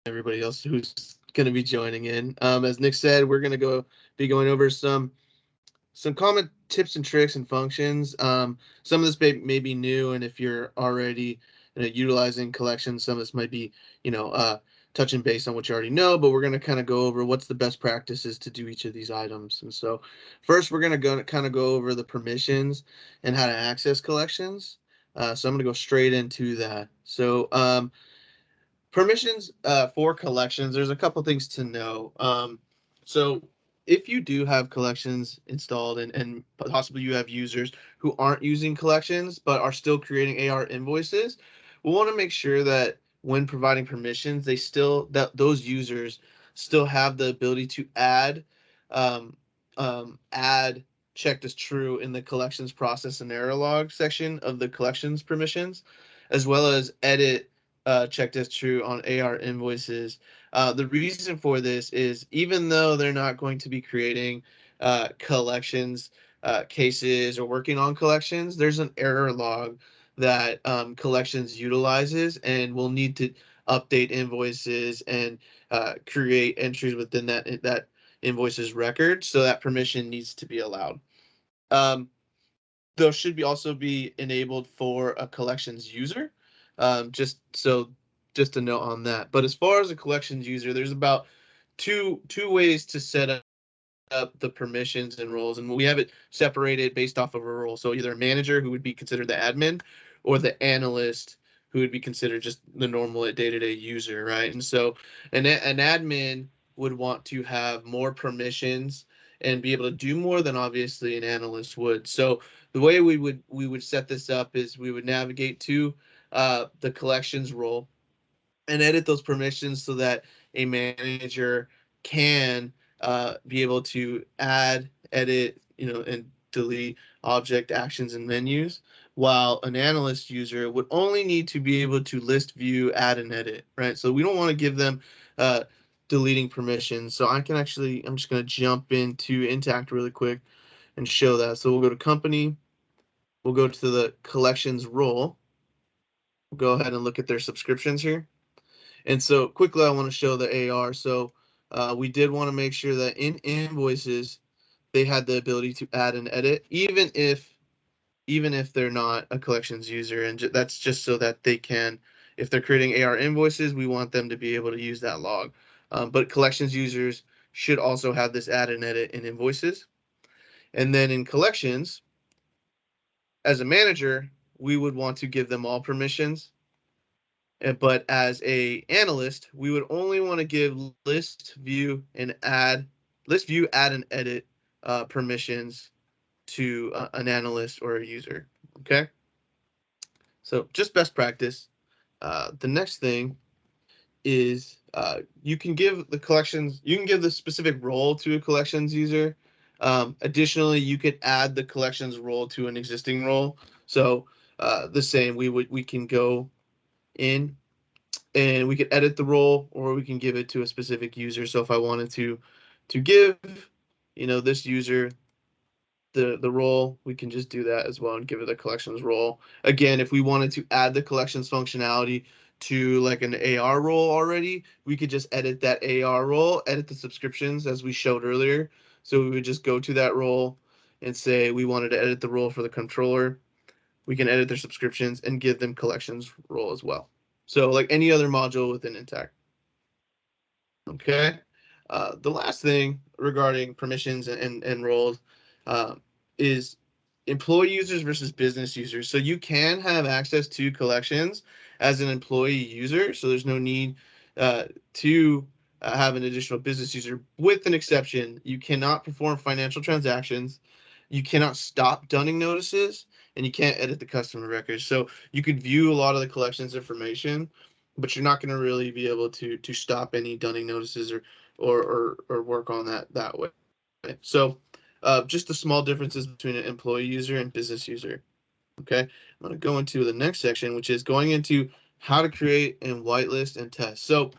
everybody else who's going to be joining in. As Nick said, we're going to be going over some common tips and tricks and functions. Some of this may be new, and if you're already utilizing collections, some of this might be touching base on what you already know. But we're going to kind of go over what's the best practices to do each of these items. And so, first, we're going to kind of go over the permissions and how to access collections. So I'm going to go straight into that. So permissions for collections, there's a couple things to know. So if you do have collections installed and possibly you have users who aren't using collections but are still creating AR invoices, we want to make sure that when providing permissions, that those users still have the ability to um, add checked as true in the collections process and error log section of the collections permissions, as well as edit checked as true on AR invoices. The reason for this is even though they're not going to be creating collections cases or working on collections, there's an error log that collections utilizes, and we'll need to update invoices and create entries within that invoices record. So that permission needs to be allowed. Um, those should be also be enabled for a collections user. Just a note on that. But as far as a collections user, there's about two ways to set up the permissions and roles, and we have it separated based off of a role. So either a manager, who would be considered the admin, or the analyst, who would be considered just the normal day-to-day user, right? And so an admin would want to have more permissions and be able to do more than obviously an analyst would. So the way we would set this up is we would navigate to the collections role and edit those permissions so that a manager can be able to add, edit, and delete object actions and menus, while an analyst user would only need to be able to list, view, add, and edit, right? So we don't want to give them uh, deleting permissions. So I'm just going to jump into Intacct really quick and show that. So we'll go to company, we'll go to the collections role, we'll go ahead and look at their subscriptions here. And so quickly, I want to show the AR. So we did want to make sure that in invoices, they had the ability to add and edit, even if they're not a collections user. And that's just so that they can, if they're creating AR invoices, we want them to be able to use that log. But collections users should also have this add and edit in invoices. And then in collections, as a manager, we would want to give them all permissions. But as a analyst, we would only want to give list view, add, and edit permissions to an analyst or a user. Okay, so just best practice. The next thing is you can give the specific role to a collections user. Additionally, you could add the collections role to an existing role. So the same, we can go in and we could edit the role, or we can give it to a specific user. So if I wanted to give this user the role, we can just do that as well and give it the collections role. Again, if we wanted to add the collections functionality to like an AR role already, we could just edit that AR role, edit the subscriptions as we showed earlier. So we would just go to that role and say we wanted to edit the role for the controller. We can edit their subscriptions and give them collections role as well. So like any other module within Intacct. Okay. The last thing regarding permissions and roles uh, is employee users versus business users. So you can have access to collections as an employee user. So there's no need to have an additional business user, with an exception. You cannot perform financial transactions. You cannot stop dunning notices, and you can't edit the customer records. So you could view a lot of the collections information, but you're not going to really be able to stop any dunning notices or work on that way. So just the small differences between an employee user and business user. Okay, I'm going to go into the next section, which is going into how to create and whitelist and test. So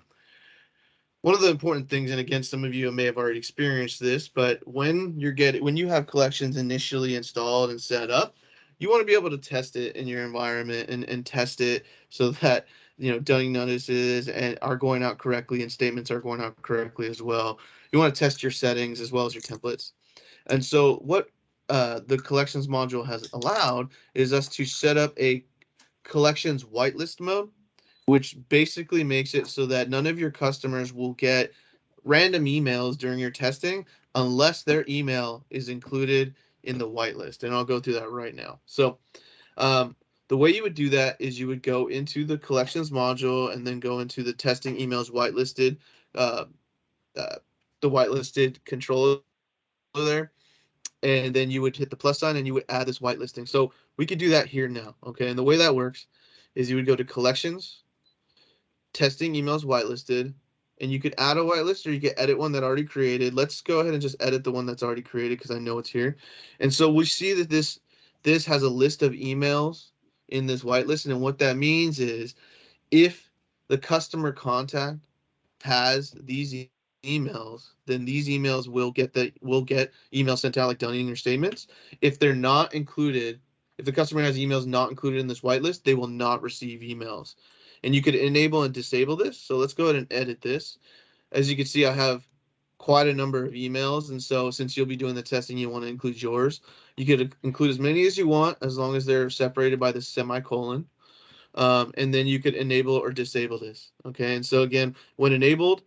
one of the important things, and again, some of you may have already experienced this, but when you have collections initially installed and set up, you want to be able to test it in your environment and test it so that dunning notices and are going out correctly and statements are going out correctly as well. You want to test your settings as well as your templates. And so what the collections module has allowed is us to set up a collections whitelist mode, which basically makes it so that none of your customers will get random emails during your testing unless their email is included in the whitelist. And I'll go through that right now. So um, the way you would do that is you would go into the collections module and then go into the testing emails whitelisted, uh, uh, the whitelisted controller there, and then you would hit the plus sign and you would add this whitelisting. So we could do that here now, okay? And the way that works is you would go to collections, testing emails whitelisted, and you could add a whitelist or you could edit one that already created. Let's go ahead and just edit the one that's already created because I know it's here. And so we see that this has a list of emails in this whitelist, and what that means is if the customer contact has these emails, then these emails will get emails sent out like dunning or statements. If they're not included, if the customer has emails not included in this whitelist, they will not receive emails. And you could enable and disable this. So let's go ahead and edit this. As you can see, I have quite a number of emails, and so since you'll be doing the testing, you want to include yours. You could include as many as you want as long as they're separated by the semicolon. And then you could enable or disable this. Okay, and so again, when enabled,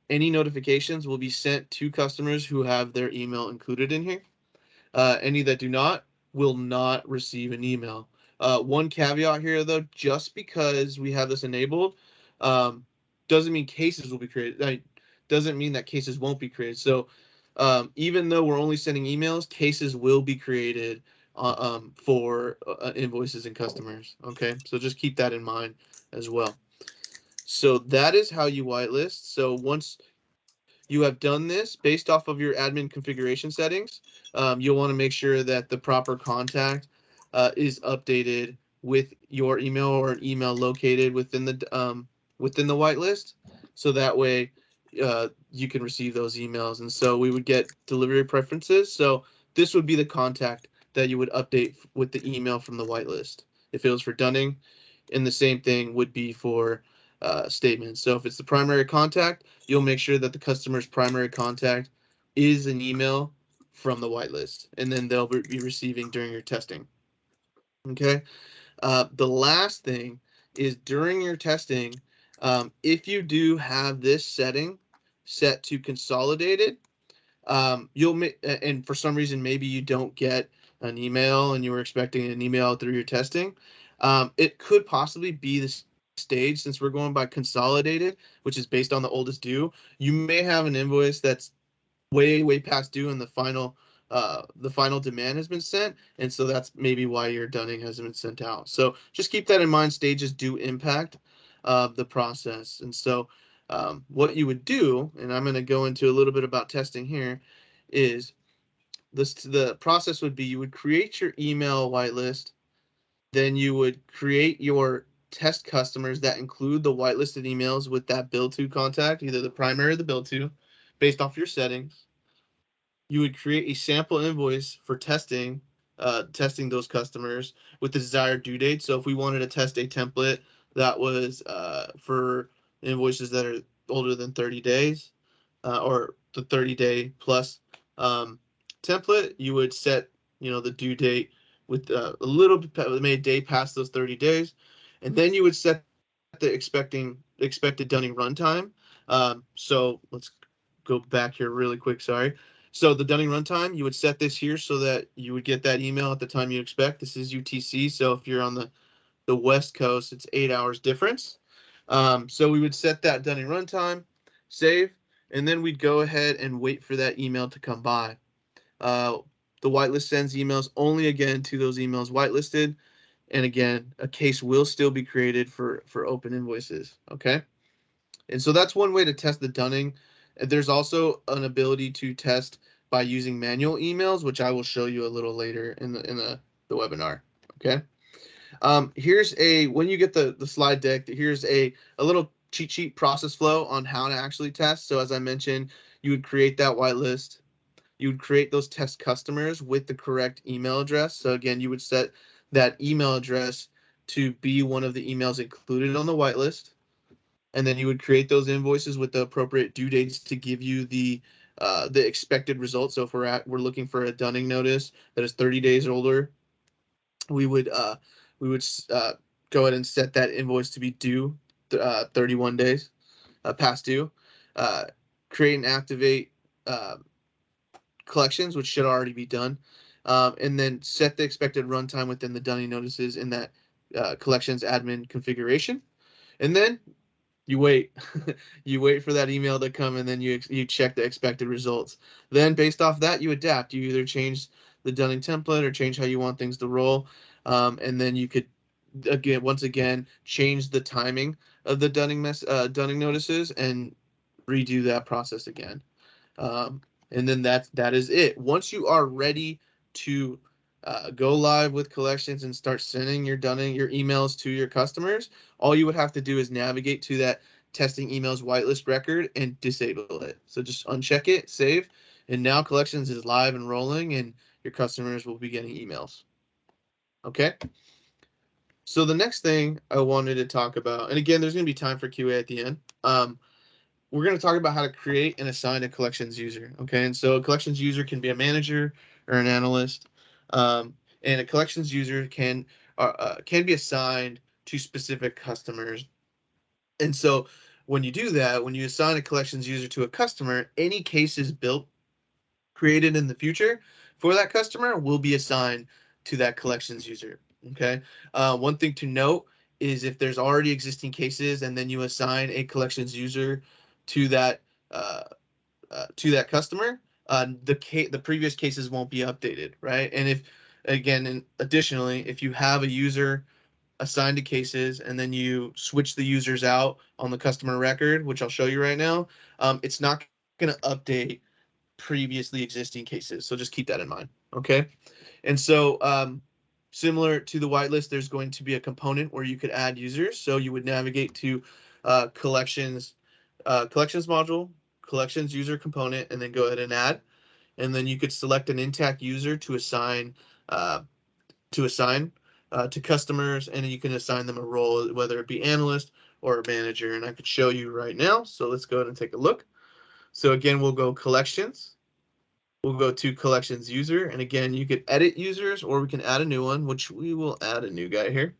any notifications will be sent to customers who have their email included in here. Any that do not will not receive an email. One caveat here, though, just because we have this enabled, um, doesn't mean cases will be created. Doesn't mean that cases won't be created. So even though we're only sending emails, cases will be created for invoices and customers. Okay, so just keep that in mind as well. So that is how you whitelist. So once you have done this based off of your admin configuration settings, you'll want to make sure that the proper contact is updated with your email or an email located within the whitelist, so that way you can receive those emails. And so we would get delivery preferences. So this would be the contact that you would update with the email from the whitelist if it was for dunning, and the same thing would be for statements. So if it's the primary contact, you'll make sure that the customer's primary contact is an email from the whitelist, and then they'll be receiving during your testing. Okay. The last thing is during your testing, if you do have this setting set to consolidated, and for some reason maybe you don't get an email and you were expecting an email through your testing, it could possibly be the stage, since we're going by consolidated, which is based on the oldest due. You may have an invoice that's way past due and the final demand has been sent, and so that's maybe why your dunning hasn't been sent out. So just keep that in mind. Stages do impact the process. And so what you would do, and I'm going to go into a little bit about testing here, is the process would be you would create your email whitelist, then you would create your test customers that include the whitelisted emails with that bill to contact, either the primary or the bill to, based off your settings. You would create a sample invoice for testing those customers with the desired due date. So if we wanted to test a template that was for invoices that are older than 30 days, or the 30-day plus template, you would set the due date with a little bit, maybe a day past those 30 days, and then you would set the expected dunning runtime. So let's go back here really quick. Sorry. So the dunning runtime, you would set this here so that you would get that email at the time you expect. This is UTC. So if you're on the West Coast, it's 8 hours difference. So we would set that dunning runtime, save, and then we'd go ahead and wait for that email to come by. The whitelist sends emails only again to those emails whitelisted. And again, a case will still be created for open invoices. Okay. And so that's one way to test the dunning. There's also an ability to test by using manual emails, which I will show you a little later in the webinar. Okay. Here's when you get the slide deck, here's a little cheat sheet process flow on how to actually test. So as I mentioned, you would create that whitelist. You would create those test customers with the correct email address. So again, you would set that email address to be one of the emails included on the whitelist. And then you would create those invoices with the appropriate due dates to give you the expected results. So if we're looking for a dunning notice that is 30 days or older, we would go ahead and set that invoice to be due 31 days past due. Uh, Create and activate collections, which should already be done, and then set the expected runtime within the dunning notices in that collections admin configuration. And then you wait. You wait for that email to come, and then you check the expected results. Then based off that, you adapt. You either change the dunning template or change how you want things to roll, and then you could once again change the timing of the dunning notices and redo that process again. And then that is it. Once you are ready to go live with collections and start sending your emails to your customers, all you would have to do is navigate to that testing emails whitelist record and disable it. So just uncheck it, save, and now collections is live and rolling, and your customers will be getting emails. Okay. So the next thing I wanted to talk about, and again, there's going to be time for QA at the end. We're going to talk about how to create and assign a collections user. Okay, and so a collections user can be a manager or an analyst, and a collections user can be assigned to specific customers. And so when you do that, when you assign a collections user to a customer, any cases built created in the future for that customer will be assigned to that collections user. Okay. One thing to note is if there's already existing cases and then you assign a collections user to that uh, customer, the previous cases won't be updated, right? And if again, and additionally, if you have a user assigned to cases and then you switch the users out on the customer record, which I'll show you right now, it's not going to update previously existing cases. So just keep that in mind. Okay. And so similar to the whitelist, there's going to be a component where you could add users. So you would navigate to collections module, collections user component, and then go ahead and add. And then you could select an Intacct user uh, to assign to customers, and you can assign them a role, whether it be analyst or a manager. And I could show you right now. So let's go ahead and take a look. So again, we'll go collections. We'll go to collections user, and again, you could edit users or we can add a new one, which we will add a new guy here.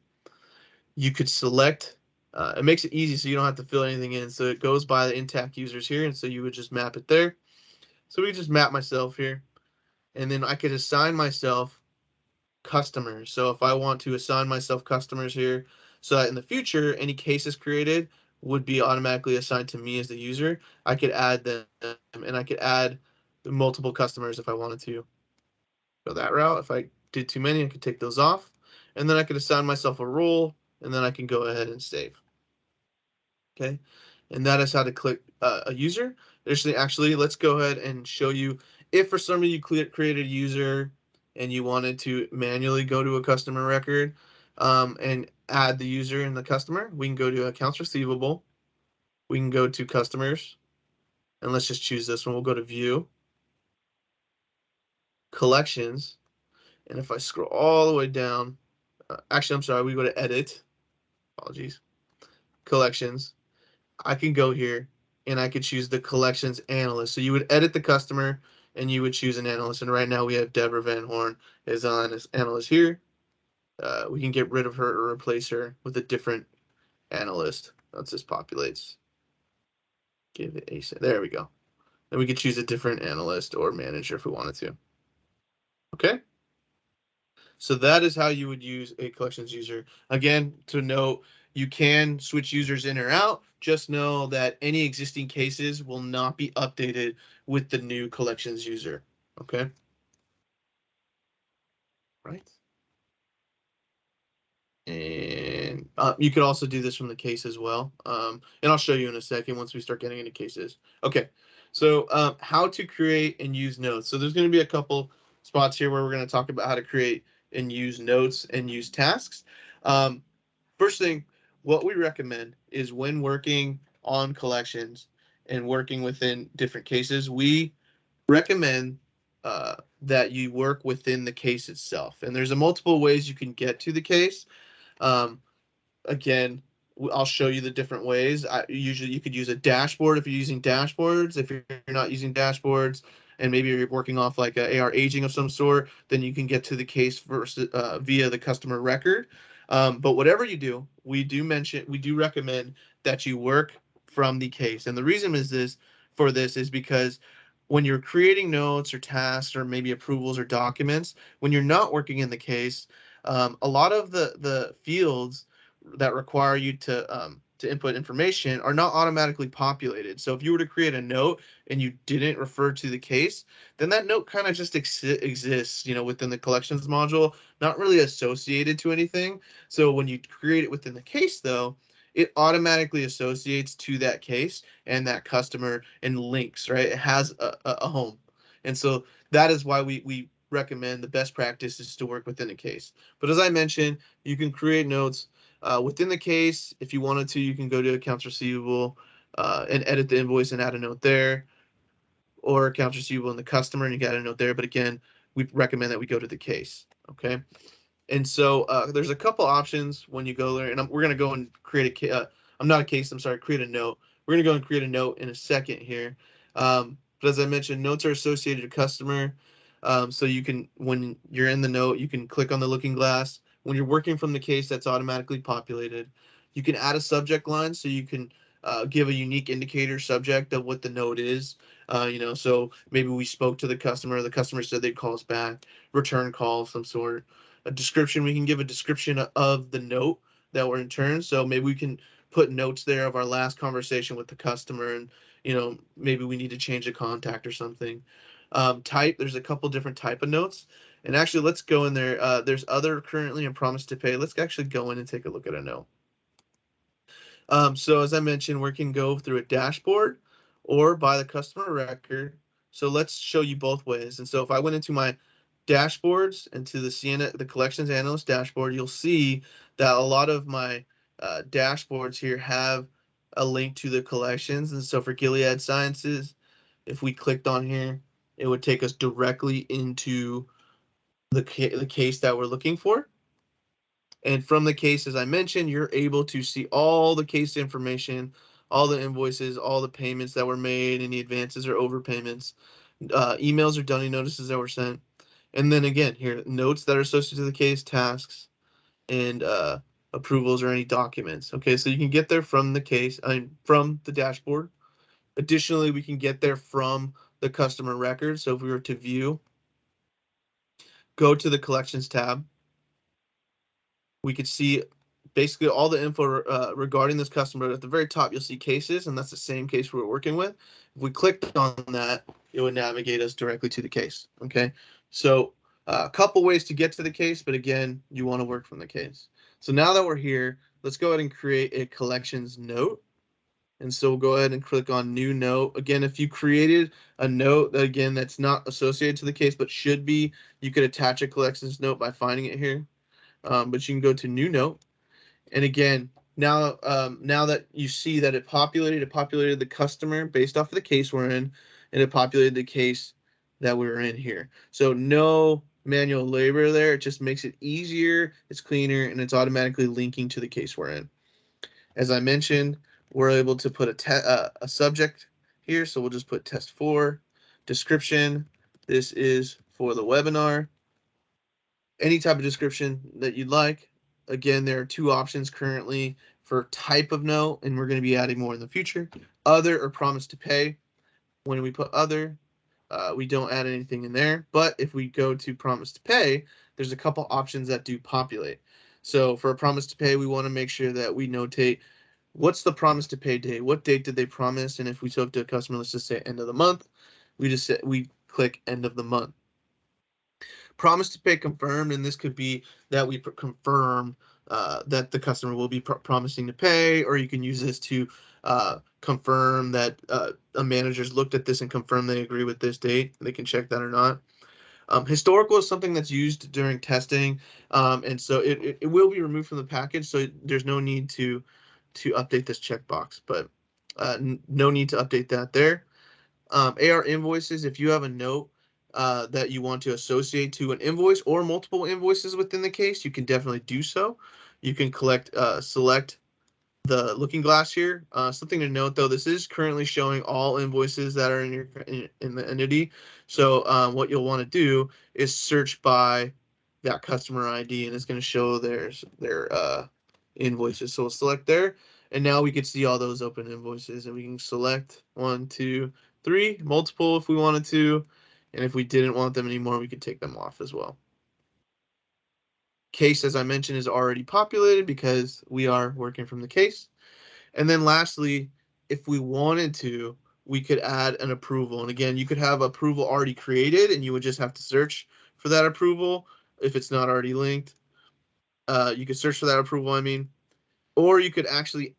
You could select, it makes it easy so you don't have to fill anything in. So it goes by the Intacct users here, and so you would just map it there. So we just map myself here, and then I could assign myself customers. So if I want to assign myself customers here, so that in the future, any cases created would be automatically assigned to me as the user, I could add them, and I could add multiple customers if I wanted to go that route. If I did too many, I could take those off, and then I could assign myself a role, and then I can go ahead and save. Okay, and that is how to click a user. Actually, let's go ahead and show you if for some reason you created a user and you wanted to manually go to a customer record and add the user and the customer. We can go to accounts receivable. We can go to customers, and let's just choose this one. We'll go to view, collections, and if I scroll all the way down, actually, I'm sorry, we go to edit. Apologies. Collections. I can go here and I could choose the collections analyst. So you would edit the customer and you would choose an analyst. And right now we have Deborah Van Horn as an analyst here. We can get rid of her or replace her with a different analyst. Once this populates, give it a set. There we go. And we could choose a different analyst or manager if we wanted to. Okay. So that is how you would use a collections user. Again, to note, you can switch users in or out. Just know that any existing cases will not be updated with the new collections user. Okay. Right. And you could also do this from the case as well. And I'll show you in a second once we start getting into cases. Okay. So how to create and use notes. So there's going to be a couple spots here where we're going to talk about how to create and use notes and use tasks. First thing, what we recommend is when working on collections and working within different cases, we recommend that you work within the case itself. And there's a multiple ways you can get to the case. Again, I'll show you the different ways. Usually you could use a dashboard if you're using dashboards. If you're not using dashboards and maybe you're working off like a AR aging of some sort, then you can get to the case versus via the customer record. But whatever you do, we do recommend that you work from the case. And the reason is this for this is because when you're creating notes or tasks or maybe approvals or documents, when you're not working in the case, a lot of the fields that require you to input information are not automatically populated. So if you were to create a note and you didn't refer to the case, then that note kind of just exists, within the collections module, not really associated to anything. So when you create it within the case, though, it automatically associates to that case and that customer and links, right? It has a home. And so that is why we recommend the best practice is to work within a case. But as I mentioned, you can create notes within the case. If you wanted to, you can go to accounts receivable and edit the invoice and add a note there, or accounts receivable in the customer and you got a note there. But again, we recommend that we go to the case. Okay. And so there's a couple options when you go there, and we're going to go and create I'm not a case, I'm sorry, create a note. We're going to go and create a note in a second here. But as I mentioned, notes are associated to customer. So you can, when you're in the note, you can click on the looking glass. When you're working from the case, that's automatically populated. You can add a subject line, so you can give a unique indicator subject of what the note is. So maybe we spoke to the customer said they'd call us back, return call of some sort. A description, we can give a description of the note that we're in turn. So maybe we can put notes there of our last conversation with the customer, and maybe we need to change a contact or something. Type, there's a couple different type of notes, and actually let's go in there. There's other currently and promise to pay. Let's actually go in and take a look at a note. So as I mentioned, we can go through a dashboard or by the customer record. So let's show you both ways. And so if I went into my dashboards and to the collections analyst dashboard, you'll see that a lot of my dashboards here have a link to the collections. And so for Gilead Sciences, if we clicked on here, it would take us directly into the case that we're looking for. And from the case, as I mentioned, you're able to see all the case information, all the invoices, all the payments that were made, any advances or overpayments, emails or dunning notices that were sent. And then again, here, notes that are associated to the case, tasks, and approvals or any documents. Okay, so you can get there from the case, from the dashboard. Additionally, we can get there from the customer record. So if we were to view, go to the collections tab, we could see basically all the info regarding this customer. At the very top, you'll see cases, and that's the same case we're working with. If we clicked on that, it would navigate us directly to the case. Okay, so a couple ways to get to the case, but again, you want to work from the case. So now that we're here, let's go ahead and create a collections note. And so we'll go ahead and click on new note. Again, if you created a note, again, that's not associated to the case, but should be, you could attach a collections note by finding it here. But you can go to new note. And again, now that you see that it populated the customer based off of the case we're in, and it populated the case that we're in here. So no manual labor there. It just makes it easier, it's cleaner, and it's automatically linking to the case we're in. As I mentioned, we're able to put a subject here, so we'll just put test 4. Description, this is for the webinar. Any type of description that you'd like. Again, there are 2 options currently for type of note, and we're going to be adding more in the future. Other or promise to pay. When we put other, we don't add anything in there. But if we go to promise to pay, there's a couple options that do populate. So for a promise to pay, we want to make sure that we notate what's the promise to pay date. What date did they promise? And if we talk to a customer, let's just say end of the month, we click end of the month. Promise to pay confirmed, and this could be that we confirm that the customer will be promising to pay, or you can use this to confirm that a manager's looked at this and confirmed they agree with this date. They can check that or not. Historical is something that's used during testing, and so it will be removed from the package, so there's no need to update this checkbox, but no need to update that there. AR invoices, if you have a note that you want to associate to an invoice or multiple invoices within the case, you can definitely do so. you can select the looking glass here. Something to note though, this is currently showing all invoices that are in the entity. So what you'll want to do is search by that customer ID, and it's going to show their invoices. So we'll select there, and now we can see all those open invoices, and we can select 1, 2, 3, multiple if we wanted to, and if we didn't want them anymore, we could take them off as well. Case, as I mentioned, is already populated because we are working from the case. And then lastly, if we wanted to, we could add an approval. And again, you could have approval already created and you would just have to search for that approval if it's not already linked. You could search for that approval, I mean, or you could actually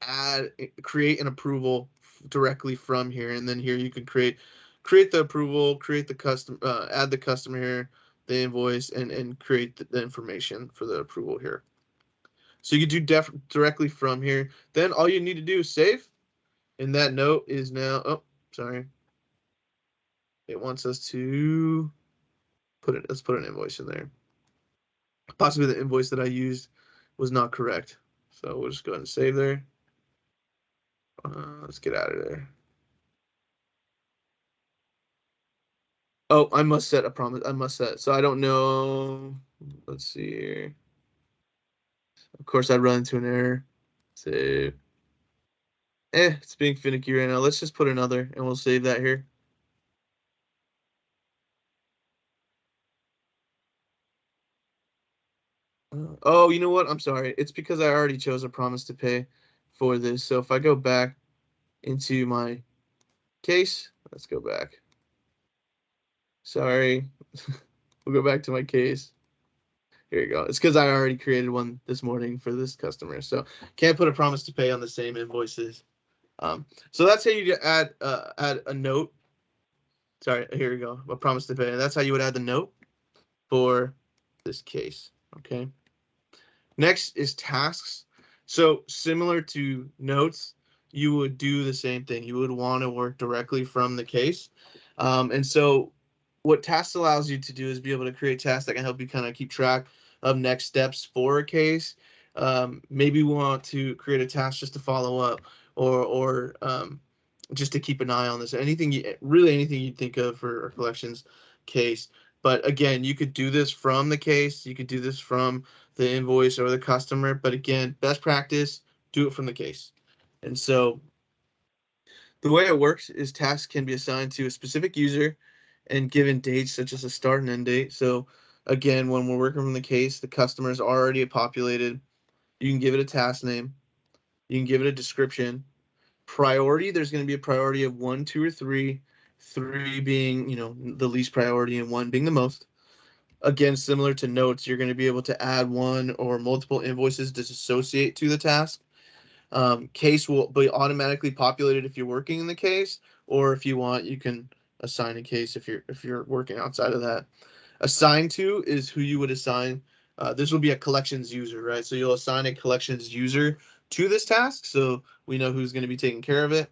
create an approval directly from here. And then here you could create the approval, create the custom, add the customer here, the invoice, and create the information for the approval here. So you could do directly from here. Then all you need to do is save. And that note is now, oh, sorry. It wants us to let's put an invoice in there. Possibly the invoice that I used was not correct. So we'll just go ahead and save there. Let's get out of there. Oh, I must set a promise. I must set. So I don't know. Let's see here. Of course, I'd run into an error. Save. It's being finicky right now. Let's just put another, and we'll save that here. Oh, you know what? I'm sorry. It's because I already chose a promise to pay for this. So if I go back into my case, let's go back. Sorry. We'll go back to my case. Here you go. It's because I already created one this morning for this customer. So can't put a promise to pay on the same invoices. So that's how you add a note. Sorry, here we go. A promise to pay. And that's how you would add the note for this case. Okay. Next is tasks. So similar to notes, you would do the same thing. You would want to work directly from the case. And so what tasks allows you to do is be able to create tasks that can help you kind of keep track of next steps for a case. Maybe we want to create a task just to follow up or just to keep an eye on this. Really anything you think of for a collections case. But again, you could do this from the case. You could do this from the invoice or the customer. But again, best practice, do it from the case. And so the way it works is tasks can be assigned to a specific user and given dates such as a start and end date. So again, when we're working from the case, the customer is already populated. You can give it a task name. You can give it a description. Priority, there's going to be a priority of 1, 2, or 3. 3 being, the least priority and 1 being the most. Again, similar to notes, you're going to be able to add one or multiple invoices to associate to the task. Case will be automatically populated if you're working in the case, or if you want, you can assign a case if you're working outside of that. Assign to is who you would assign. This will be a collections user, right? So you'll assign a collections user to this task, so we know who's going to be taking care of it.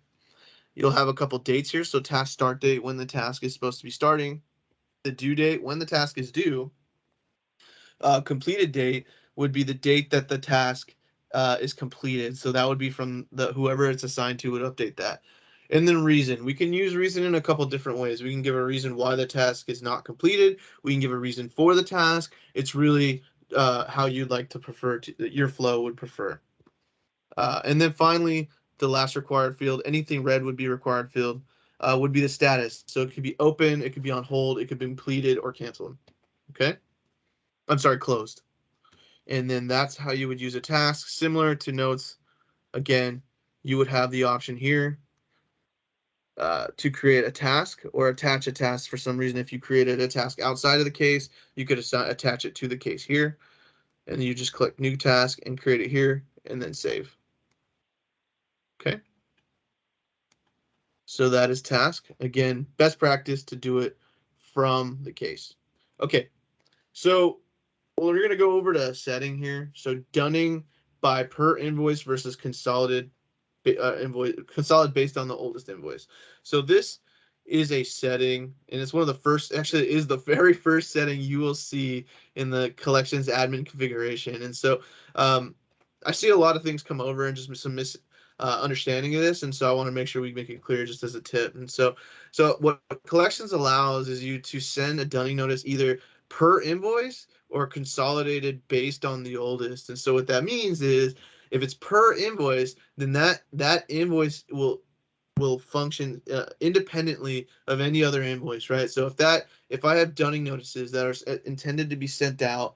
You'll have a couple dates here. So task start date, when the task is supposed to be starting. The due date, when the task is due. Completed date would be the date that the task is completed. So that would be from whoever it's assigned to would update that. And then reason. We can use reason in a couple different ways. We can give a reason why the task is not completed. We can give a reason for the task. It's really how you'd like to prefer, your flow would prefer. And then finally, the last required field, anything red would be required field, would be the status. So it could be open, it could be on hold, it could be completed or canceled. Okay? I'm sorry, closed. And then that's how you would use a task. Similar to notes, again, you would have the option here to create a task or attach a task for some reason. If you created a task outside of the case, you could attach it to the case here. And you just click new task and create it here and then save. Okay. So that is task. Again, best practice to do it from the case. Okay. So we're going to go over to setting here. So dunning by per invoice versus consolidated invoice, consolidated based on the oldest invoice. So this is a setting, and it's one of the first, actually it is the very first setting you will see in the collections admin configuration. And so I see a lot of things come over and just some understanding of this, and so I want to make sure we make it clear just as a tip. And so what collections allows is you to send a dunning notice either per invoice or consolidated based on the oldest. And so what that means is if it's per invoice, then that invoice will function independently of any other invoice, right? So if I have dunning notices that are intended to be sent out,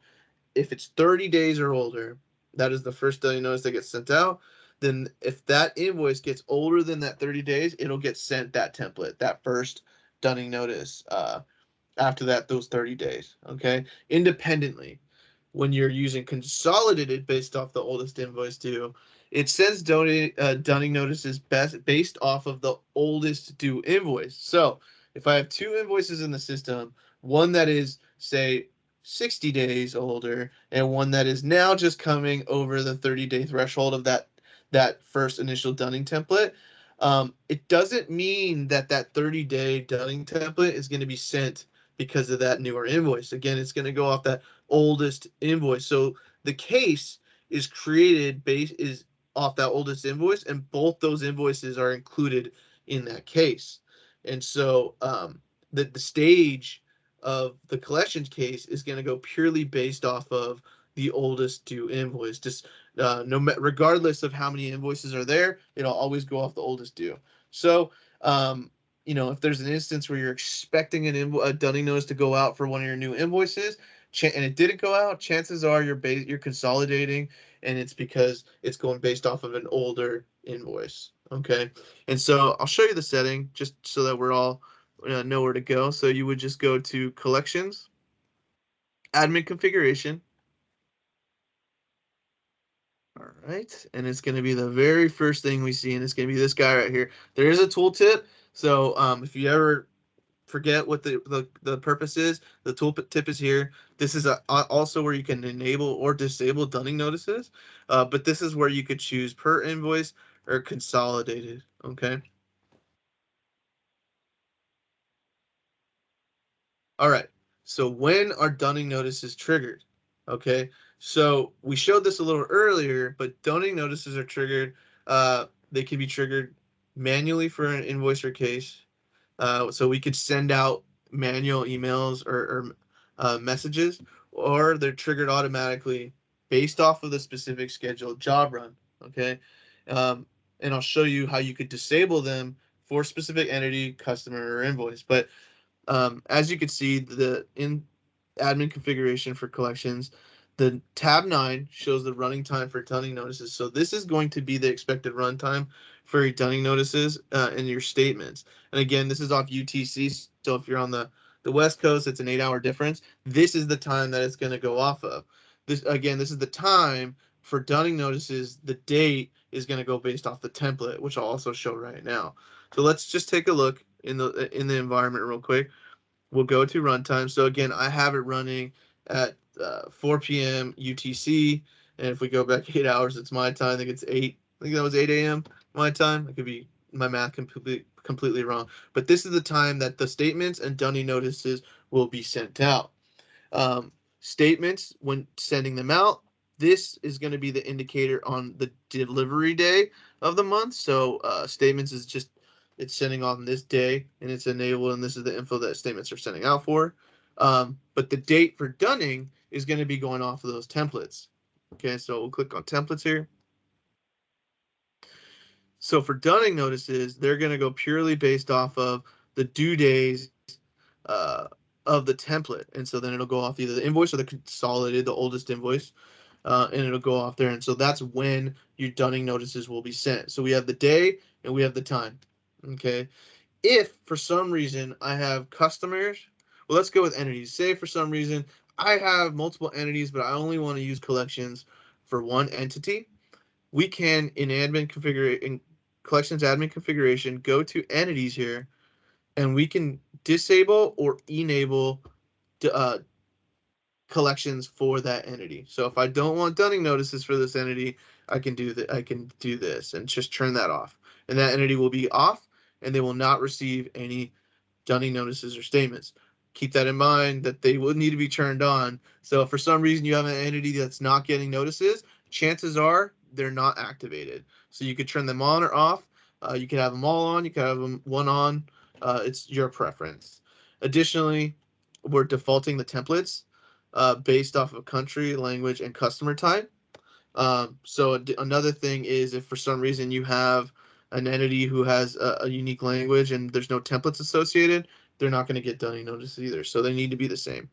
if it's 30 days or older, that is the first dunning notice that gets sent out. Then if that invoice gets older than that 30 days, it'll get sent that template, that first dunning notice after that, those 30 days, okay? Independently. When you're using consolidated based off the oldest invoice due, it sends dunning notices based off of the oldest due invoice. So if I have two invoices in the system, one that is, say, 60 days older and one that is now just coming over the 30-day threshold of that first initial dunning template, it doesn't mean that 30-day dunning template is going to be sent because of that newer invoice. Again, it's going to go off that oldest invoice. So the case is created is off that oldest invoice, and both those invoices are included in that case. And so the stage of the collections case is going to go purely based off of the oldest due invoice. Just regardless of how many invoices are there, it'll always go off the oldest due. So if there's an instance where you're expecting a dunning notice to go out for one of your new invoices, and it didn't go out, chances are you're consolidating, and it's because it's going based off of an older invoice. Okay, and so I'll show you the setting just so that we're all know where to go. So you would just go to Collections, Admin Configuration. All right, and it's going to be the very first thing we see, and it's going to be this guy right here. There is a tooltip, so if you ever forget what the purpose is, the tooltip is here. This is also where you can enable or disable dunning notices, but this is where you could choose per invoice or consolidated. Okay. All right. So when are dunning notices triggered? Okay. So we showed this a little earlier, but dunning notices are triggered. They can be triggered manually for an invoice or case. So we could send out manual emails or messages, or they're triggered automatically based off of the specific scheduled job run. Okay. Um, and I'll show you how you could disable them for specific entity, customer, or invoice. But as you can see, in admin configuration for collections, the tab 9 shows the running time for dunning notices. So this is going to be the expected runtime for your dunning notices and your statements. And again, this is off UTC. So if you're on the West Coast, it's an 8-hour difference. This is the time that it's going to go off of. This is the time for dunning notices. The date is going to go based off the template, which I'll also show right now. So let's just take a look in the environment real quick. We'll go to runtime. So again, I have it running at 4 p.m. UTC, and if we go back 8 hours, it's my time. I think it's 8. I think that was 8 a.m. my time. I could be my math completely wrong, but this is the time that the statements and dunning notices will be sent out. Statements, when sending them out, this is going to be the indicator on the delivery day of the month. So statements is just it's sending on this day and it's enabled, and this is the info that statements are sending out for. But the date for dunning is going to be going off of those templates. Okay, so we'll click on templates here. So for dunning notices, they're going to go purely based off of the due days uh, of the template. And so then it'll go off either the invoice or the consolidated, the oldest invoice, and it'll go off there. And so that's when your dunning notices will be sent. So we have the day and we have the time. Okay. If for some reason I have customers, well, let's go with entities. Say for some reason I have multiple entities, but I only want to use collections for one entity. We can in collections admin configuration, go to entities here, and we can disable or enable uh, collections for that entity. So if I don't want dunning notices for this entity, I can do that. I can do this and just turn that off, and that entity will be off, and they will not receive any dunning notices or statements. Keep that in mind that they will need to be turned on. So if for some reason you have an entity that's not getting notices, chances are they're not activated. So you could turn them on or off. You could have them all on. You could have them one on. It's your preference. Additionally, we're defaulting the templates based off of country, language, and customer type. So another thing is if for some reason you have an entity who has a unique language and there's no templates associated, they're not going to get dunning notices either. So they need to be the same.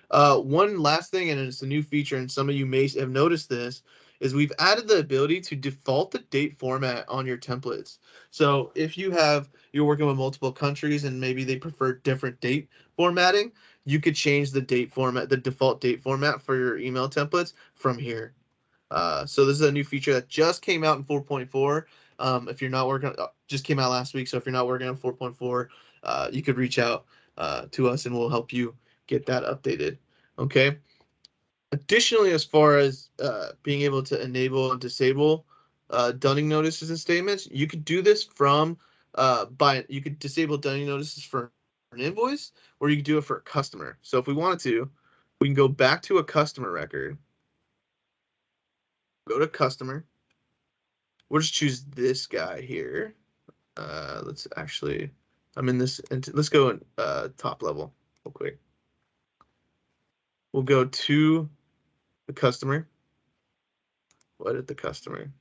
One last thing, and it's a new feature, and some of you may have noticed this, is we've added the ability to default the date format on your templates. So if you're working with multiple countries and maybe they prefer different date formatting, you could change the default date format for your email templates from here. So this is a new feature that just came out in 4.4. If you're not working, just came out last week. So if you're not working on 4.4, you could reach out to us and we'll help you get that updated. Okay. Additionally, as far as being able to enable and disable dunning notices and statements, you could do this you could disable dunning notices for an invoice, or you could do it for a customer. So if we wanted to, we can go back to a customer record, go to customer. We'll just choose this guy here. Let's actually, I'm in this, and let's go in top level real quick. We'll go to the customer. We'll edit the customer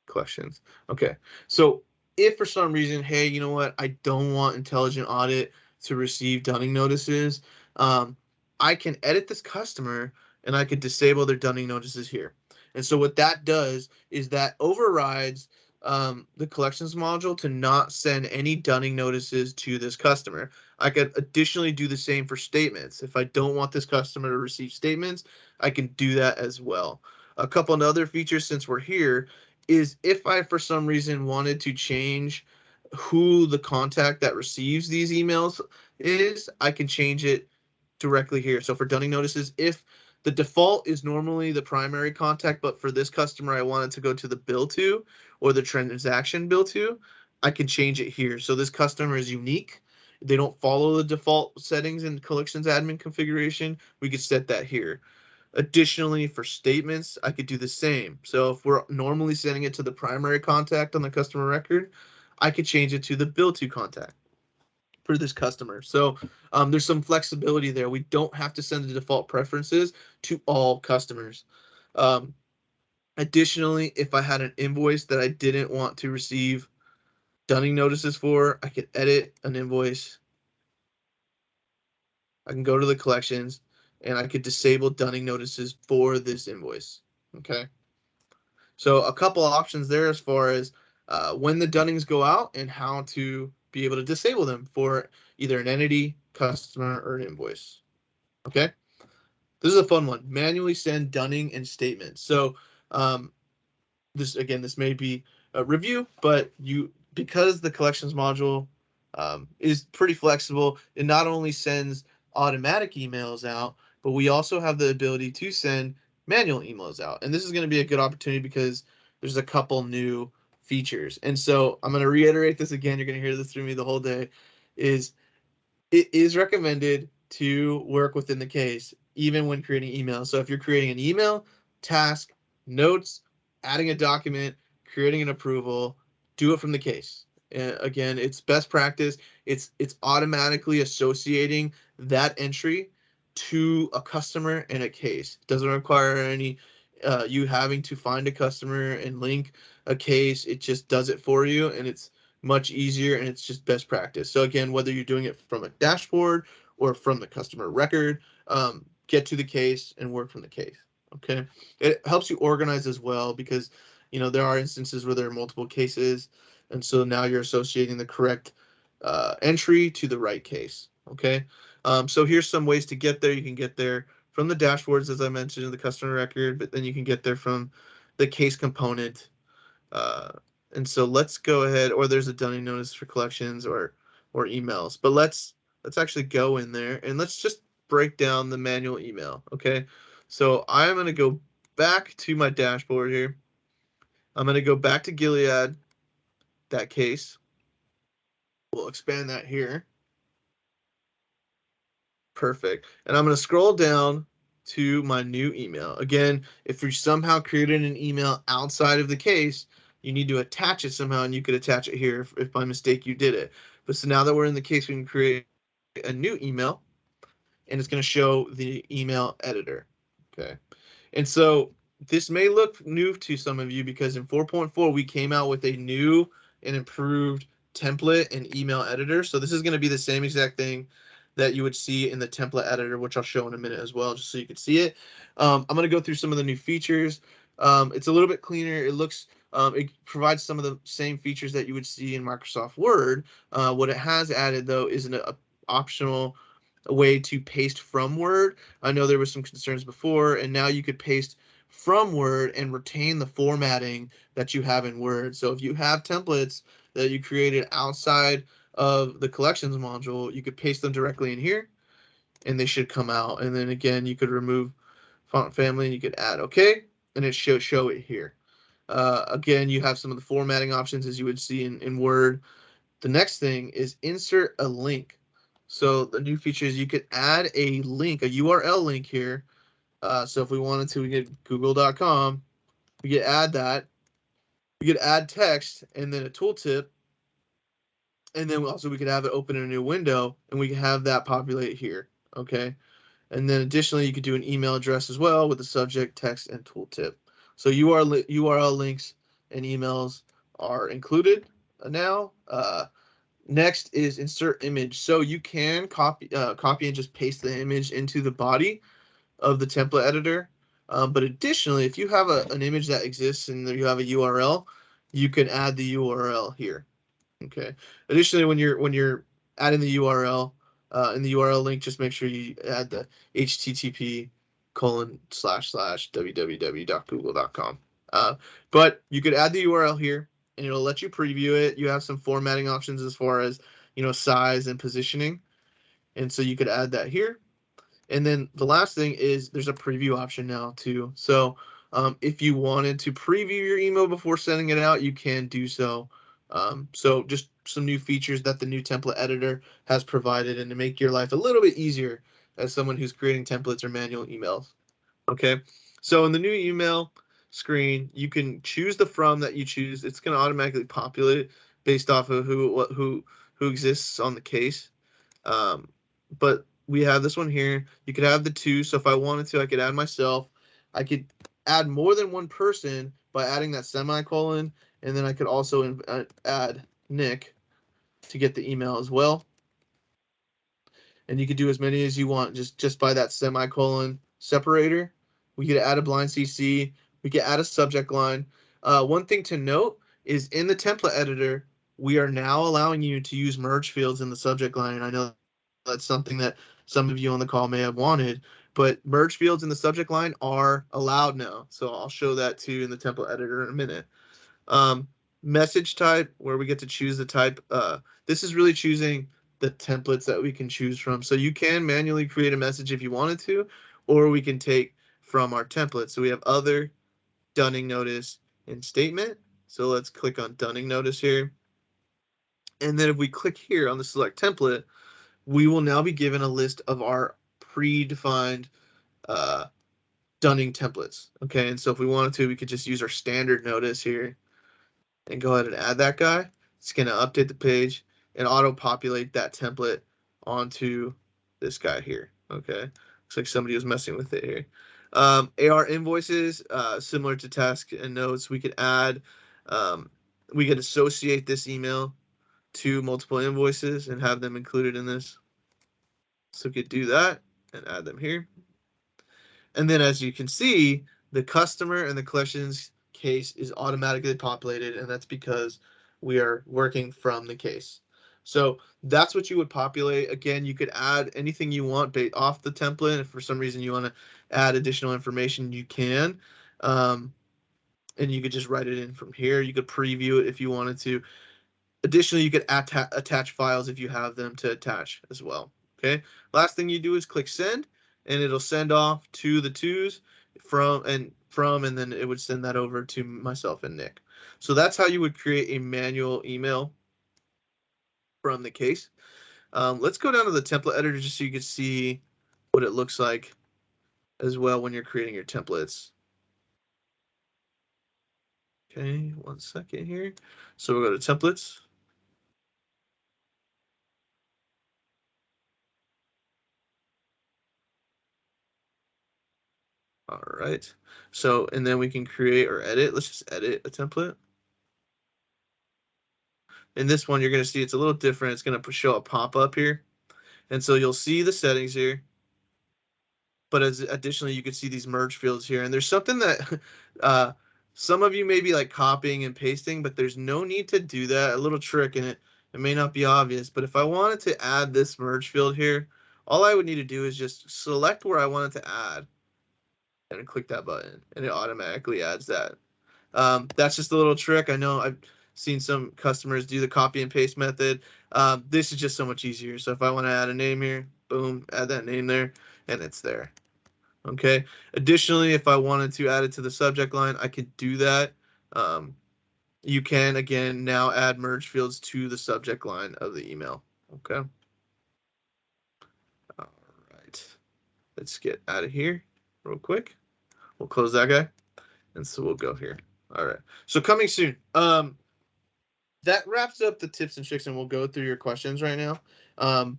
collections. Okay, so if for some reason, hey, you know what, I don't want Intelligent Audit to receive dunning notices, I can edit this customer and I could disable their dunning notices here. And so what that does is that overrides the collections module to not send any dunning notices to this customer. I could additionally do the same for statements. If I don't want this customer to receive statements, I can do that as well. A couple of other features since we're here is if I, for some reason, wanted to change who the contact that receives these emails is, I can change it directly here. So for dunning notices, if the default is normally the primary contact, but for this customer, I wanted to go to the bill to or the transaction bill to, I can change it here. So this customer is unique. They don't follow the default settings in collections admin configuration. We could set that here. Additionally, for statements, I could do the same. So if we're normally sending it to the primary contact on the customer record, I could change it to the bill to contact for this customer. So there's some flexibility there. We don't have to send the default preferences to all customers. Um, Additionally, if I had an invoice that I didn't want to receive dunning notices for, I could edit an invoice. I can go to the collections and I could disable dunning notices for this invoice. Okay. So a couple options there as far as when the dunnings go out and how to be able to disable them for either an entity, customer, or an invoice. Okay. This is a fun one. Manually send dunning and statements. So this may be a review, but because the collections module is pretty flexible, it not only sends automatic emails out, but we also have the ability to send manual emails out. And this is going to be a good opportunity because there's a couple new features. And so I'm going to reiterate this again. You're going to hear this through me the whole day. It is recommended to work within the case, even when creating emails. So if you're creating an email, task, notes, adding a document, creating an approval, do it from the case. Again, it's best practice. It's automatically associating that entry to a customer and a case. It doesn't require any you having to find a customer and link a case. It just does it for you, and it's much easier, and it's just best practice. So again, whether you're doing it from a dashboard or from the customer record, get to the case and work from the case. Okay, it helps you organize as well because there are instances where there are multiple cases, and so now you're associating the correct entry to the right case. Okay, so here's some ways to get there. You can get there from the dashboards, as I mentioned, in the customer record, but then you can get there from the case component. Uh, and so let's go ahead, or there's a dunning notice for collections or emails. But let's actually go in there and let's just break down the manual email. Okay, so I'm going to go back to my dashboard here. I'm going to go back to Gilead, that case. We'll expand that here. Perfect. And I'm going to scroll down to my new email. Again, if you somehow created an email outside of the case, you need to attach it somehow, and you could attach it here if by mistake you did it. But so now that we're in the case, we can create a new email, and it's going to show the email editor. Okay. And so this may look new to some of you because in 4.4, we came out with a new and improved template and email editor. So this is going to be the same exact thing that you would see in the template editor, which I'll show in a minute as well, just so you can see it. I'm going to go through some of the new features. It's a little bit cleaner. It provides some of the same features that you would see in Microsoft Word. What it has added, though, is an optional way to paste from Word. I know there was some concerns before, and now you could paste from Word and retain the formatting that you have in Word. So if you have templates that you created outside of the collections module, you could paste them directly in here, and they should come out. And then again, you could remove font family, and you could add OK, and it should show it here. Again, you have some of the formatting options as you would see in Word. The next thing is insert a link. So the new feature is you could add a link, a URL link here. So if we wanted to, we get google.com. We could add that. We could add text and then a tooltip. And then also we could have it open in a new window, and we can have that populate here. Okay. And then additionally, you could do an email address as well with the subject, text, and tooltip. So URL links and emails are included now. Next is insert image. So you can copy and just paste the image into the body of the template editor. But additionally, if you have an image that exists and you have a URL, you can add the URL here. Okay. Additionally, when you're adding the URL in the URL link, just make sure you add the http://www.google.com. But you could add the URL here, and it'll let you preview it. You have some formatting options as far as size and positioning, and so you could add that here. And then the last thing is there's a preview option now too. So if you wanted to preview your email before sending it out, you can do so. So just some new features that the new template editor has provided, and to make your life a little bit easier as someone who's creating templates or manual emails. Okay, so in the new email screen, you can choose the from that you choose. It's going to automatically populate based off of who exists on the case. But we have this one here. You could have the two. So if I wanted to, I could add myself. I could add more than one person by adding that semicolon, and then I could also add Nick to get the email as well. And you could do as many as you want just by that semicolon separator. We could add a blind CC. We could add a subject line. One thing to note is in the template editor, we are now allowing you to use merge fields in the subject line. I know that's something that some of you on the call may have wanted, but merge fields in the subject line are allowed now. So I'll show that to you in the template editor in a minute. Message type, where we get to choose the type. This is really choosing the templates that we can choose from. So you can manually create a message if you wanted to, or we can take from our template. So we have other, dunning notice, and statement. So let's click on dunning notice here. And then if we click here on the select template, we will now be given a list of our predefined dunning templates. Okay, and so if we wanted to, we could just use our standard notice here and go ahead and add that guy. It's going to update the page and auto-populate that template onto this guy here. Okay, looks like somebody was messing with it here. AR invoices, similar to task and notes, we could add, we could associate this email to multiple invoices and have them included in this. So we could do that and add them here. And then as you can see, the customer and the collections case is automatically populated, and that's because we are working from the case. So that's what you would populate. Again, you could add anything you want off the template. If for some reason you want to add additional information, you can. And you could just write it in from here. You could preview it if you wanted to. Additionally, you could attach files if you have them to attach as well. Okay. Last thing you do is click send, and it'll send off to the twos and then it would send that over to myself and Nick. So that's how you would create a manual email from the case. Let's go down to the template editor just so you can see what it looks like as well when you're creating your templates. Okay, 1 second here. So we'll go to templates. All right. So, and then we can create or edit. Let's just edit a template. In this one, you're going to see it's a little different. It's going to show a pop-up here. And so you'll see the settings here. But as additionally, you can see these merge fields here. And there's something that some of you may be like copying and pasting, but there's no need to do that. A little trick in it. It may not be obvious, but if I wanted to add this merge field here, all I would need to do is just select where I wanted to add and click that button, and it automatically adds that. That's just a little trick. I know I've seen some customers do the copy and paste method. This is just so much easier. So if I want to add a name here, boom, add that name there, and it's there. Okay. Additionally, if I wanted to add it to the subject line, I could do that. You can, again, now add merge fields to the subject line of the email. Okay. All right. Let's get out of here real quick. We'll close that guy. And so we'll go here. All right. So coming soon. That wraps up the tips and tricks, and we'll go through your questions right now.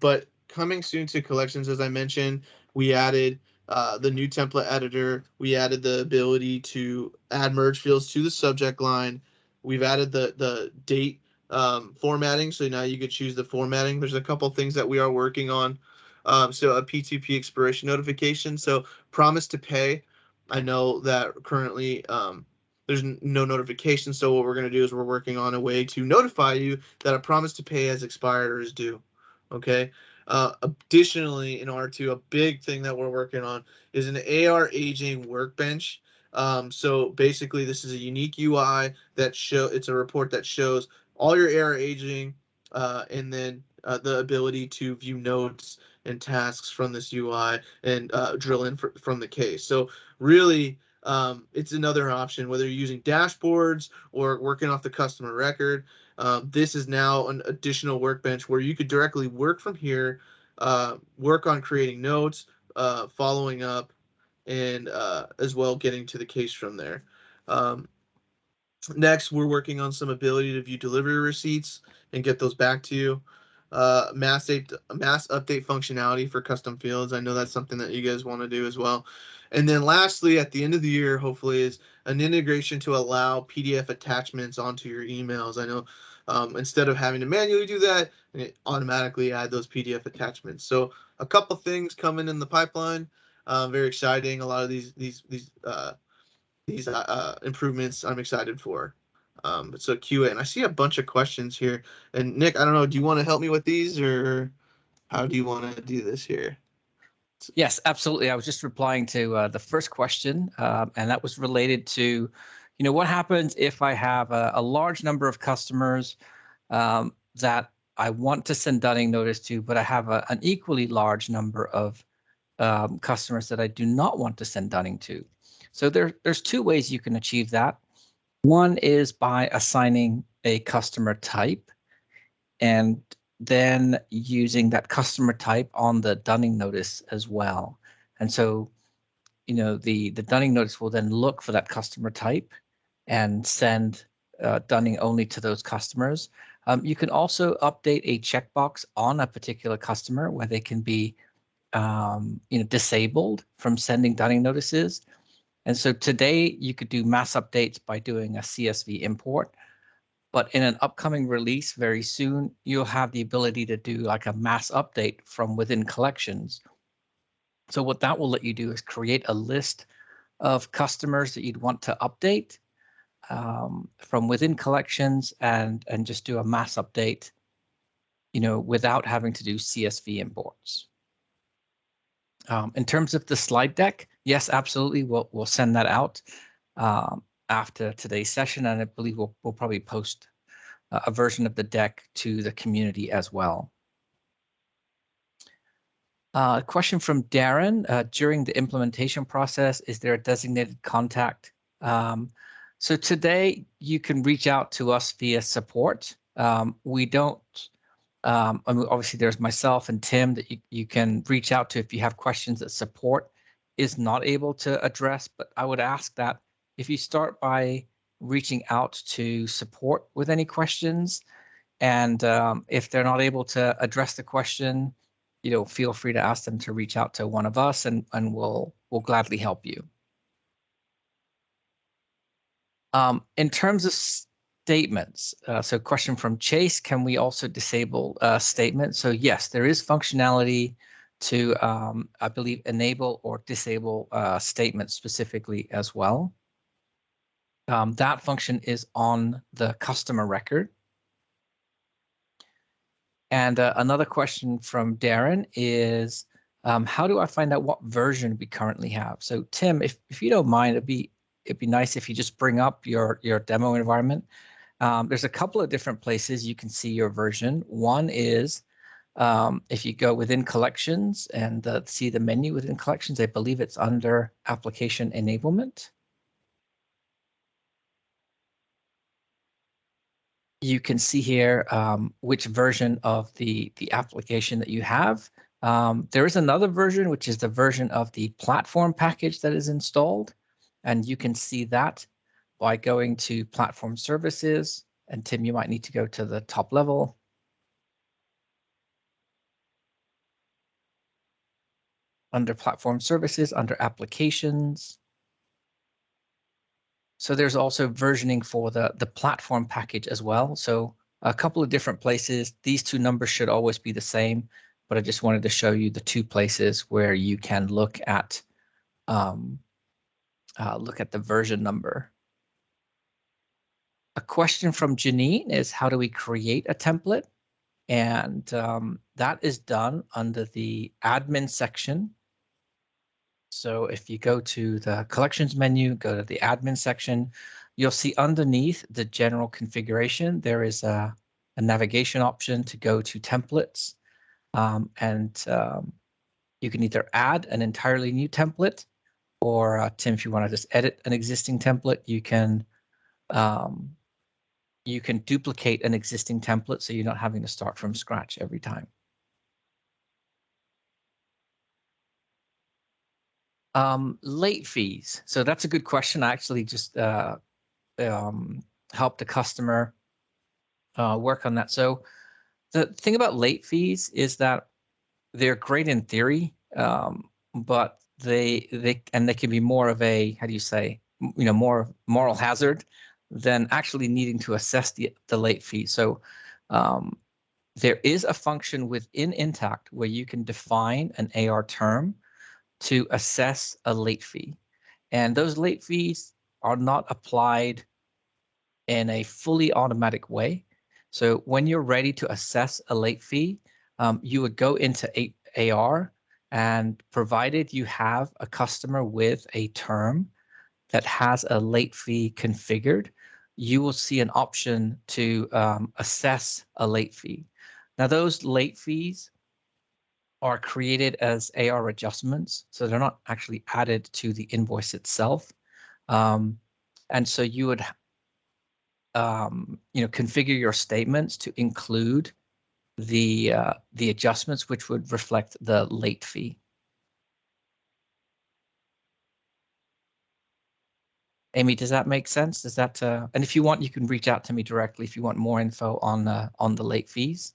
But coming soon to collections, as I mentioned, we added the new template editor. We added the ability to add merge fields to the subject line. We've added the date formatting, so now you could choose the formatting. There's a couple things that we are working on. So a P2P expiration notification. So promise to pay. I know that currently there's no notification. So what we're going to do is we're working on a way to notify you that a promise to pay has expired or is due. Okay. Additionally, in R2, a big thing that we're working on is an AR aging workbench. So basically, this is a unique UI that it's a report that shows all your AR aging, and then the ability to view notes and tasks from this UI and drill in from the case. So really, it's another option, whether you're using dashboards or working off the customer record. This is now an additional workbench where you could directly work from here, work on creating notes, following up, and as well getting to the case from there. Next, we're working on some ability to view delivery receipts and get those back to you. Mass update functionality for custom fields. I know that's something that you guys want to do as well. And then lastly, at the end of the year, hopefully, is an integration to allow PDF attachments onto your emails. I know instead of having to manually do that, it automatically add those PDF attachments. So a couple things coming in the pipeline. Very exciting. A lot of these improvements I'm excited for. So QA, and I see a bunch of questions here. And Nick, I don't know, do you want to help me with these, or how do you want to do this here? Yes, absolutely. I was just replying to the first question, and that was related to, what happens if I have a large number of customers that I want to send dunning notice to, but I have an equally large number of customers that I do not want to send dunning to. So there's two ways you can achieve that. One is by assigning a customer type and then using that customer type on the dunning notice as well. And so, the dunning notice will then look for that customer type and send dunning only to those customers. You can also update a checkbox on a particular customer where they can be disabled from sending dunning notices. And so today you could do mass updates by doing a CSV import, but in an upcoming release very soon, you'll have the ability to do like a mass update from within collections. So what that will let you do is create a list of customers that you'd want to update from within collections and just do a mass update, without having to do CSV imports. In terms of the slide deck, yes, absolutely. We'll send that out after today's session, and I believe we'll probably post a version of the deck to the community as well. A question from Darren, during the implementation process, is there a designated contact? So today you can reach out to us via support. We don't, I mean, obviously there's myself and Tim that you can reach out to if you have questions at support is not able to address, but I would ask that if you start by reaching out to support with any questions, and if they're not able to address the question, feel free to ask them to reach out to one of us, and we'll gladly help you. In terms of statements, so question from Chase, can we also disable statements? So yes, there is functionality to, I believe, enable or disable statements specifically as well. That function is on the customer record. And another question from Darren is, how do I find out what version we currently have? So Tim, if you don't mind, it'd be nice if you just bring up your demo environment. There's a couple of different places you can see your version. One is if you go within collections and see the menu within collections, I believe it's under application enablement. You can see here which version of the application that you have. There is another version, which is the version of the platform package that is installed. And you can see that by going to platform services. And Tim, you might need to go to the top level. Under platform services, under applications. So there's also versioning for the platform package as well. So a couple of different places. These two numbers should always be the same, but I just wanted to show you the two places where you can look at the version number. A question from Janine is, how do we create a template? And that is done under the admin section. So if you go to the collections menu, go to the admin section, you'll see underneath the general configuration, there is a navigation option to go to templates. You can either add an entirely new template, or Tim, if you want to just edit an existing template, you can duplicate an existing template, so you're not having to start from scratch every time. Late fees. So that's a good question. I actually just helped a customer work on that. So the thing about late fees is that they're great in theory, but they can be more of a, how do you say, more moral hazard than actually needing to assess the late fee. So there is a function within Intacct where you can define an AR term to assess a late fee. And those late fees are not applied in a fully automatic way. So when you're ready to assess a late fee, you would go into AR, and provided you have a customer with a term that has a late fee configured, you will see an option to assess a late fee. Now, those late fees are created as AR adjustments, so they're not actually added to the invoice itself. And so you would configure your statements to include the adjustments which would reflect the late fee. Amy, does that make sense? Does that and if you want, you can reach out to me directly if you want more info on the late fees.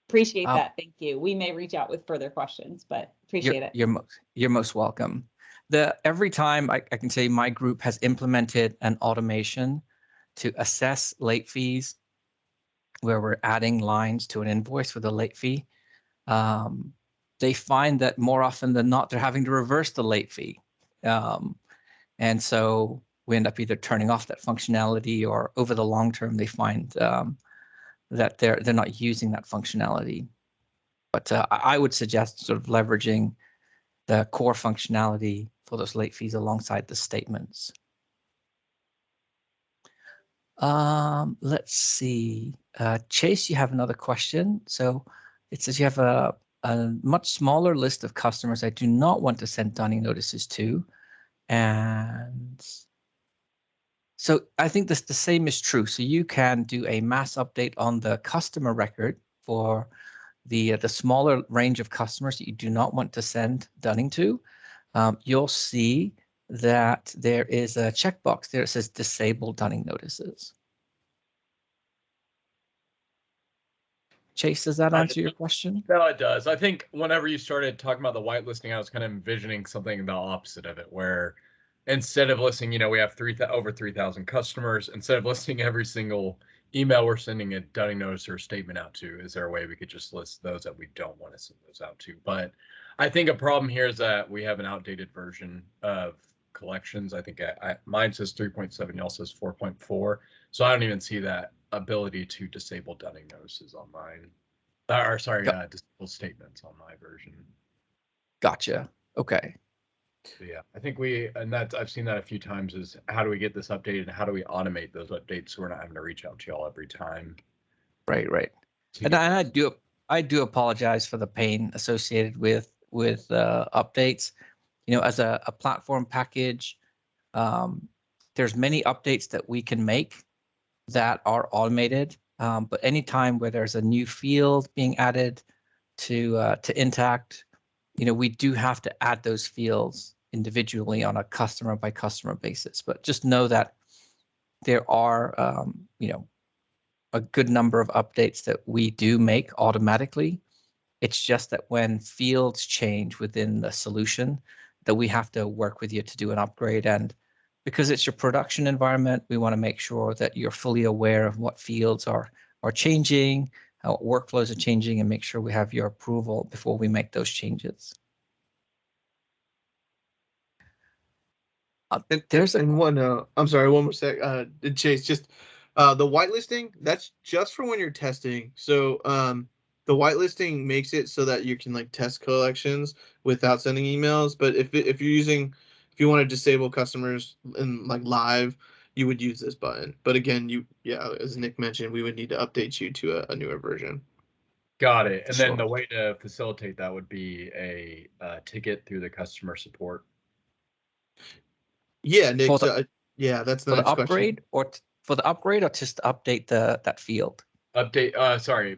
Appreciate that. Thank you. We may reach out with further questions, but appreciate it. You're most welcome. Every time I can say my group has implemented an automation to assess late fees, where we're adding lines to an invoice with a late fee, they find that more often than not, they're having to reverse the late fee. And so we end up either turning off that functionality, or over the long term, they find that they're not using that functionality. But I would suggest sort of leveraging the core functionality for those late fees alongside the statements. Let's see. Chase, you have another question. So it says you have a much smaller list of customers I do not want to send dunning notices to. And so I think the same is true. So you can do a mass update on the customer record for the smaller range of customers that you do not want to send dunning to, you'll see that there is a checkbox there that says disable dunning notices. Chase, does that answer your question? No, it does. I think whenever you started talking about the whitelisting, I was kind of envisioning something the opposite of it, where instead of listing, we have over 3,000 customers, instead of listing every single email we're sending a dunning notice or a statement out to, is there a way we could just list those that we don't want to send those out to? But I think a problem here is that we have an outdated version of collections. I think mine says 3.7, y'all says 4.4. So I don't even see that ability to disable dunning notices on mine. Or sorry, disable statements on my version. Gotcha. Okay. So yeah, I think I've seen that a few times, is how do we get this updated and how do we automate those updates so we're not having to reach out to y'all every time. Right. And I do apologize for the pain associated with updates. As a platform package, there's many updates that we can make that are automated. But anytime where there's a new field being added to Intacct, we do have to add those fields individually on a customer by customer basis. But just know that there are, a good number of updates that we do make automatically. It's just that when fields change within the solution, that we have to work with you to do an upgrade. And because it's your production environment, we want to make sure that you're fully aware of what fields are changing, how workflows are changing, and make sure we have your approval before we make those changes. There's one. I'm sorry, one more sec. Chase, just the whitelisting. That's just for when you're testing. So the whitelisting makes it so that you can test collections without sending emails. But if you want to disable customers in live, you would use this button. But again, as Nick mentioned, we would need to update you to a newer version. Got it. And Sure. then the way to facilitate that would be a ticket through the customer support. Yeah, Nick. That's the next upgrade, question. For the upgrade, or just to update that field. Update.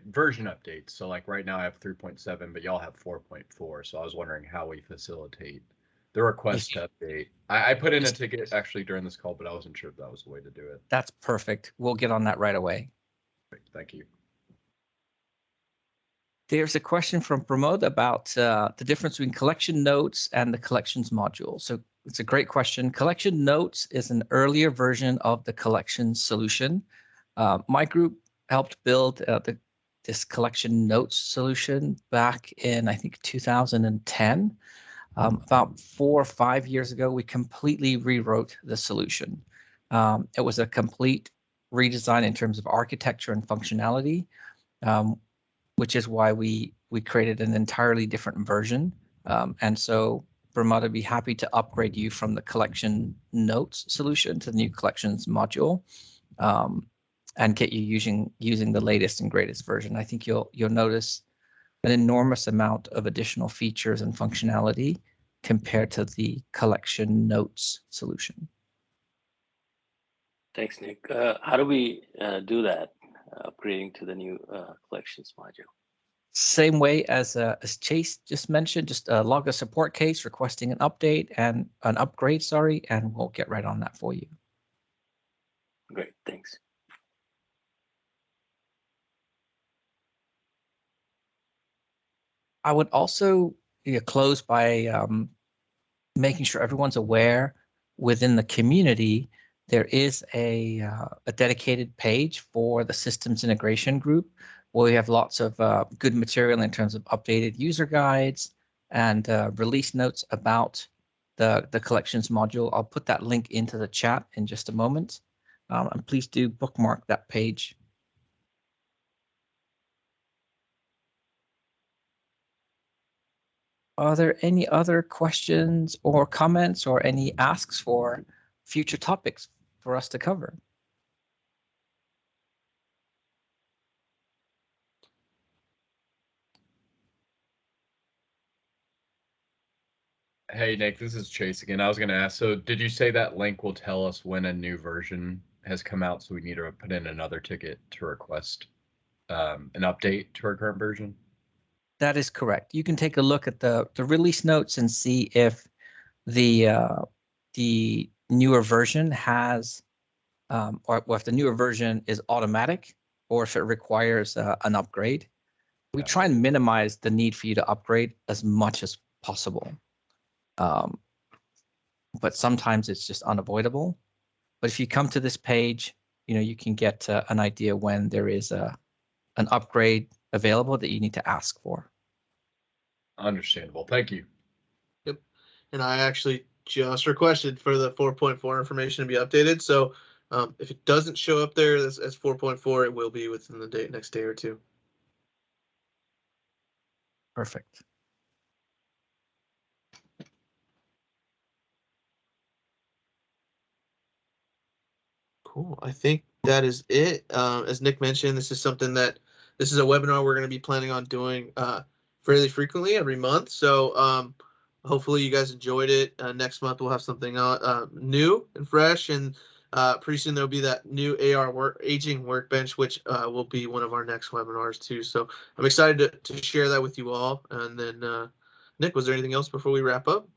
Version updates. So right now I have 3.7, but y'all have 4.4. So I was wondering how we facilitate the request to update. I put in a ticket actually during this call, but I wasn't sure if that was the way to do it. That's perfect. We'll get on that right away. Great, thank you. There's a question from Pramod about the difference between collection notes and the collections module. So it's a great question. Collection notes is an earlier version of the collections solution. My group helped build this collection notes solution back in, I think, 2010. About 4 or 5 years ago, we completely rewrote the solution. It was a complete redesign in terms of architecture and functionality, which is why we created an entirely different version. And so Pramod would be happy to upgrade you from the collection notes solution to the new collections module, and get you using the latest and greatest version. I think you'll notice an enormous amount of additional features and functionality compared to the collection notes solution. Thanks, Nick. How do we do that, upgrading to the new collections module? Same way as Chase just mentioned, just log a support case requesting an update and an upgrade, and we'll get right on that for you. Great, thanks. I would also close by making sure everyone's aware within the community there is a dedicated page for the systems integration group where we have lots of good material in terms of updated user guides and release notes about the collections module. I'll put that link into the chat in just a moment. And please do bookmark that page. Are there any other questions or comments or any asks for future topics for us to cover? Hey, Nick, this is Chase again. I was going to ask, so did you say that link will tell us when a new version has come out, so we need to put in another ticket to request an update to our current version? That is correct. You can take a look at the release notes and see if the newer version has, or if the newer version is automatic, or if it requires an upgrade. We try and minimize the need for you to upgrade as much as possible. But sometimes it's just unavoidable. But if you come to this page, you can get an idea when there is an upgrade available that you need to ask for. Understandable. Thank you. Yep. And I actually just requested for the 4.4 information to be updated. So if it doesn't show up there as 4.4, it will be within the next day or two. Perfect. Cool. I think that is it. As Nick mentioned, this is a webinar we're going to be planning on doing fairly frequently every month. So hopefully you guys enjoyed it. Next month we'll have something new and fresh, and pretty soon there'll be that new aging workbench, which will be one of our next webinars too. So I'm excited to share that with you all. And then Nick, was there anything else before we wrap up?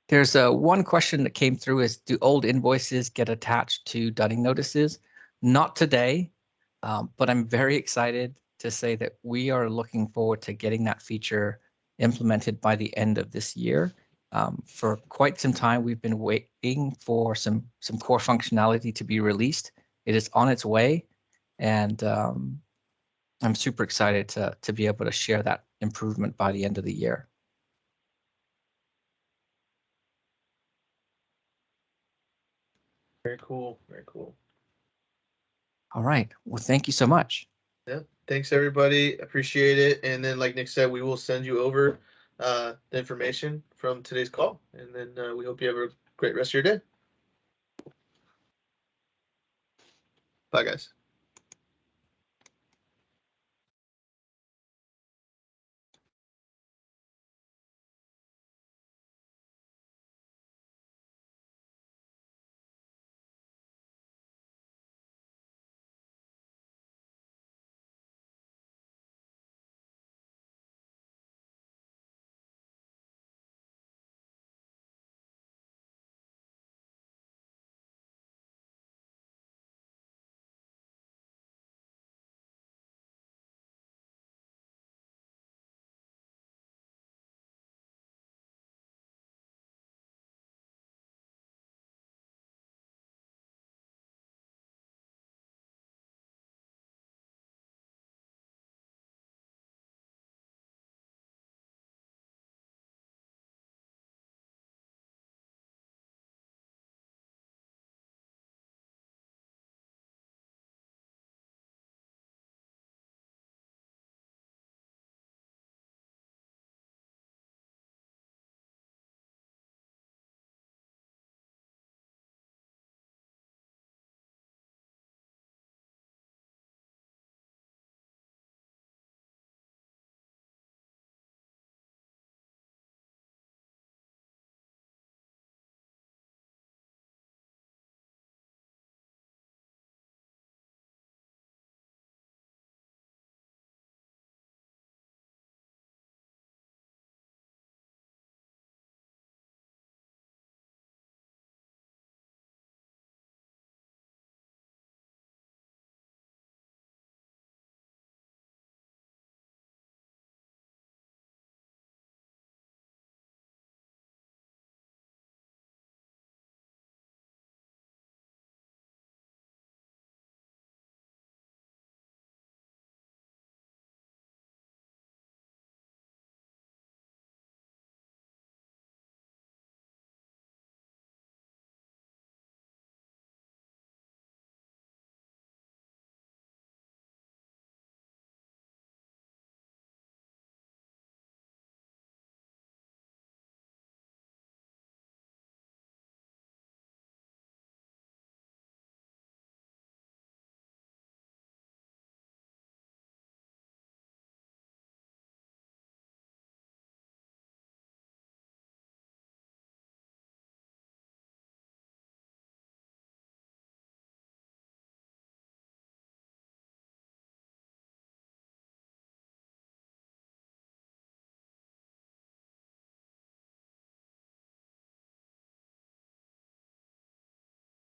There's one question that came through is, do old invoices get attached to dunning notices? Not today, but I'm very excited to say that we are looking forward to getting that feature implemented by the end of this year. For quite some time, we've been waiting for some core functionality to be released. It is on its way, and I'm super excited to be able to share that improvement by the end of the year. Very cool. Very cool. All right. Well, thank you so much. Yeah. Thanks, everybody. Appreciate it. And then, like Nick said, we will send you over the information from today's call. And then we hope you have a great rest of your day. Bye, guys.